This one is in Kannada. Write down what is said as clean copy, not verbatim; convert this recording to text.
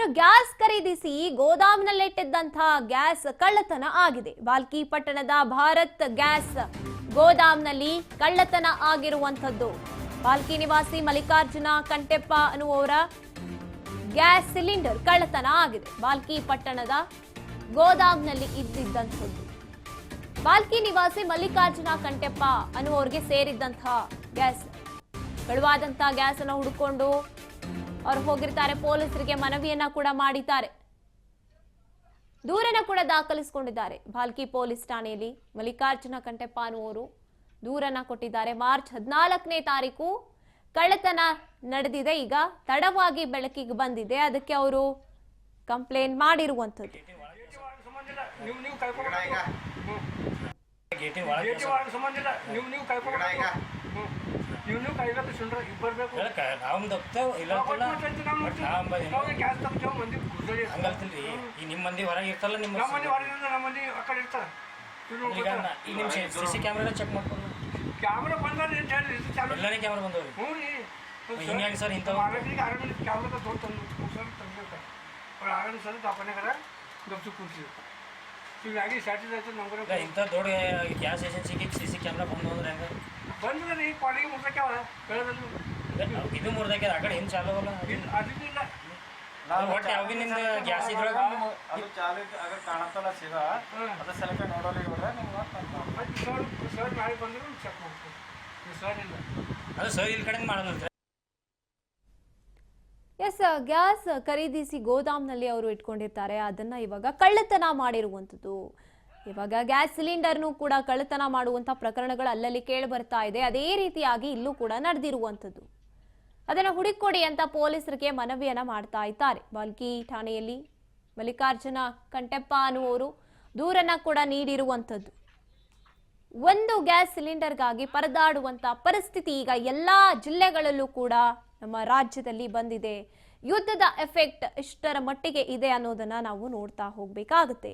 ಇನ್ನು ಗ್ಯಾಸ್ ಖರೀದಿಸಿ ಗೋದಾಮ್ನಲ್ಲಿಟ್ಟಿದ್ದಂತಹ ಗ್ಯಾಸ್ ಕಳ್ಳತನ ಆಗಿದೆ. ಬಾಲ್ಕಿ ಪಟ್ಟಣದ ಭಾರತ್ ಗ್ಯಾಸ್ ಗೋದಾಮ್ನಲ್ಲಿ ಕಳ್ಳತನ ಆಗಿರುವಂತದ್ದು. ಬಾಲ್ಕಿ ನಿವಾಸಿ ಮಲ್ಲಿಕಾರ್ಜುನ ಕಂಟೆಪ್ಪ ಅನ್ನುವವರ ಗ್ಯಾಸ್ ಸಿಲಿಂಡರ್ ಕಳ್ಳತನ ಆಗಿದೆ. ಬಾಲ್ಕಿ ಪಟ್ಟಣದ ಗೋದಾಮ್ನಲ್ಲಿ ಇದ್ದಿದ್ದಂಥದ್ದು. ಬಾಲ್ಕಿ ನಿವಾಸಿ ಮಲ್ಲಿಕಾರ್ಜುನ ಕಂಟೆಪ್ಪ ಅನ್ನುವವರಿಗೆ ಸೇರಿದ್ದಂತಹ ಗ್ಯಾಸ್ ಕಳುವಾದಂತಹ ಗ್ಯಾಸ್ ಅನ್ನು ಹುಡುಕೊಂಡು ಅವರು ಹೋಗಿರ್ತಾರೆ. ಪೊಲೀಸರಿಗೆ ಮನವಿಯನ್ನ ಕೂಡ ಮಾಡಿದ್ದಾರೆ. ದೂರನ್ನ ಕೂಡ ದಾಖಲಿಸಿಕೊಂಡಿದ್ದಾರೆ. ಬಾಲ್ಕಿ ಪೊಲೀಸ್ ಠಾಣೆಯಲ್ಲಿ ಮಲ್ಲಿಕಾರ್ಜುನ ಕಂಟೆಪ್ಪ ಅನ್ನುವರು ದೂರನ್ನ ಕೊಟ್ಟಿದ್ದಾರೆ. ಮಾರ್ಚ್ 14ನೇ ತಾರೀಕು ಕಳ್ಳತನ ನಡೆದಿದೆ. ಈಗ ತಡವಾಗಿ ಬೆಳಕಿಗೆ ಬಂದಿದೆ. ಅದಕ್ಕೆ ಅವರು ಕಂಪ್ಲೇಂಟ್ ಮಾಡಿರುವಂತದ್ದು. ಸಿಸಿ ಕ್ಯಾಮ್ರಾ ಚೆಕ್ ಮಾಡ್ಕೊಂಡು ಕ್ಯಾಮ್ರಾ ಬಂದ್ರೆ ಎಲ್ಲನೇ ಕ್ಯಾಮ್ರಾ ಬಂದವ್ರಿ. ಹಿಂಗಾಗಿ ಸರ್ ಇಂಥ ಕ್ಯಾಮ್ರಾ ಸರ್ ತಾಪನೆಗರ ಗಪ್ಸು ಕೂರ್ಸಿ ಹೀಗಾಗಿ ಸ್ಯಾಟಿಸ್ಫೈ ನಮ್ಗೆ ಇಂಥ ದೊಡ್ಡ ಗ್ಯಾಸ್ ಏಜೆನ್ಸಿಗೆ ಸಿಸಿ ಕ್ಯಾಮ್ರಾ ಬಂದು ಅಂದ್ರೆ ಹೆಂಗೆ ಬಂದ್ರೆ ಈ ಕ್ವಾಲಿಟಿ ಮುರ್ದಾಕ್ಯಾವ ಬೆಳೆದಲ್ಲಿ ಇದು ಮುರ್ದಾಕ್ಯಾರ ಆ ಕಡೆ ಏನು ಚಾಲು ಅಲ್ಲ ಅದಿಲ್ಲ ಒಟ್ಟು ಯಾವಾಗಿನಿಂದ ಗ್ಯಾಸ್ ಇದ್ರೊಳಗೆ ಅದು ಚಾಲು ಆಗ ಕಾಣತ್ತಲ್ಲ ಸೀದಾ ಅದ ಸಲಕ ನೋಡೋಲ್ಲ ಇವ್ರೆ ನಿಮ್ಗೆ ಸರ್ ನಾಳೆ ಬಂದ್ರು ಚೆಕ್ ಮಾಡ್ತೀವಿ. ಸರ್ ಇಲ್ಲ ಅದು ಸರ್ ಇಲ್ಲಿ ಕಡೆ ಮಾಡೋದಂತೆ. ಎಸ್, ಗ್ಯಾಸ್ ಖರೀದಿಸಿ ಗೋದಾಮ್ನಲ್ಲಿ ಅವರು ಇಟ್ಕೊಂಡಿರ್ತಾರೆ. ಅದನ್ನ ಇವಾಗ ಕಳ್ಳತನ ಮಾಡಿರುವಂಥದ್ದು. ಇವಾಗ ಗ್ಯಾಸ್ ಸಿಲಿಂಡರ್ನು ಕೂಡ ಕಳ್ಳತನ ಮಾಡುವಂಥ ಪ್ರಕರಣಗಳು ಅಲ್ಲಲ್ಲಿ ಕೇಳಿ ಬರ್ತಾ ಇದೆ. ಅದೇ ರೀತಿಯಾಗಿ ಇಲ್ಲೂ ಕೂಡ ನಡೆದಿರುವಂಥದ್ದು. ಅದನ್ನು ಹುಡುಕೊಡಿ ಅಂತ ಪೊಲೀಸರಿಗೆ ಮನವಿಯನ್ನ ಮಾಡ್ತಾ ಇದ್ದಾರೆ. ಬಾಲ್ಕಿ ಠಾಣೆಯಲ್ಲಿ ಮಲ್ಲಿಕಾರ್ಜುನ ಕಂಟೆಪ್ಪ ಅನ್ನುವರು ದೂರನ್ನ ಕೂಡ ನೀಡಿರುವಂಥದ್ದು. ಒಂದು ಗ್ಯಾಸ್ ಸಿಲಿಂಡರ್ಗಾಗಿ ಪರದಾಡುವಂತ ಪರಿಸ್ಥಿತಿ ಈಗ ಎಲ್ಲಾ ಜಿಲ್ಲೆಗಳಲ್ಲೂ ಕೂಡ ನಮ್ಮ ರಾಜ್ಯದಲ್ಲಿ ಬಂದಿದೆ. ಯುದ್ಧದ ಎಫೆಕ್ಟ್ ಇಷ್ಟರ ಮಟ್ಟಿಗೆ ಇದೆ ಅನ್ನೋದನ್ನ ನಾವು ನೋಡ್ತಾ ಹೋಗ್ಬೇಕಾಗುತ್ತೆ.